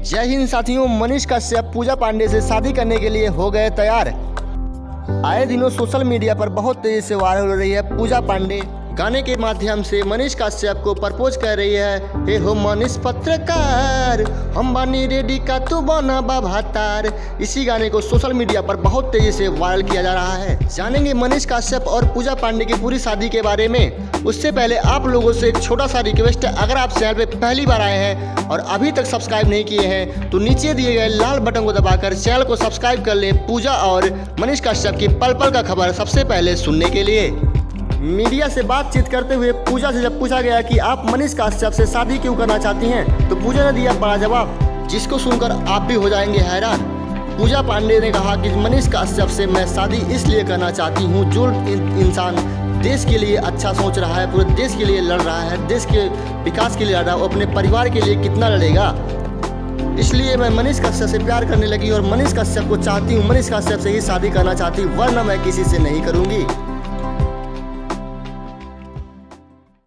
जय हिंद साथियों, मनीष कश्यप पूजा पांडे से शादी करने के लिए हो गए तैयार। आए दिनों सोशल मीडिया पर बहुत तेजी से वायरल हो रही है पूजा पांडे। गाने के माध्यम से मनीष कश्यप को प्रपोज कर रही है। हे हो मनीष पत्रकार, हम बानी रेडी का तू बना बाभातार। इसी गाने को सोशल मीडिया पर बहुत तेजी से वायरल किया जा रहा है। जानेंगे मनीष कश्यप और पूजा पांडे की पूरी शादी के बारे में। उससे पहले आप लोगों से एक छोटा सा रिक्वेस्ट है, अगर आप चैनल पे पहली बार आए हैं और अभी तक सब्सक्राइब नहीं किए हैं तो नीचे दिए गए लाल बटन को दबाकर चैनल को सब्सक्राइब कर लें पूजा और मनीष कश्यप की पल पल का खबर सबसे पहले सुनने के लिए। मीडिया से बातचीत करते हुए पूजा से जब पूछा गया कि आप मनीष कश्यप से शादी क्यों करना चाहती हैं, तो पूजा ने दिया बड़ा जवाब, जिसको सुनकर आप भी हो जाएंगे हैरान। पूजा पांडे ने कहा कि मनीष कश्यप से मैं शादी इसलिए करना चाहती हूँ, जो इंसान देश के लिए अच्छा सोच रहा है, पूरे देश के लिए लड़ रहा है, देश के विकास के लिए लड़ रहा है, वो अपने परिवार के लिए कितना लड़ेगा। इसलिए मैं मनीष कश्यप से प्यार करने लगी और मनीष कश्यप को चाहती हूँ, मनीष कश्यप से ही शादी करना चाहती हूँ, वरना मैं किसी से नहीं करूँगी।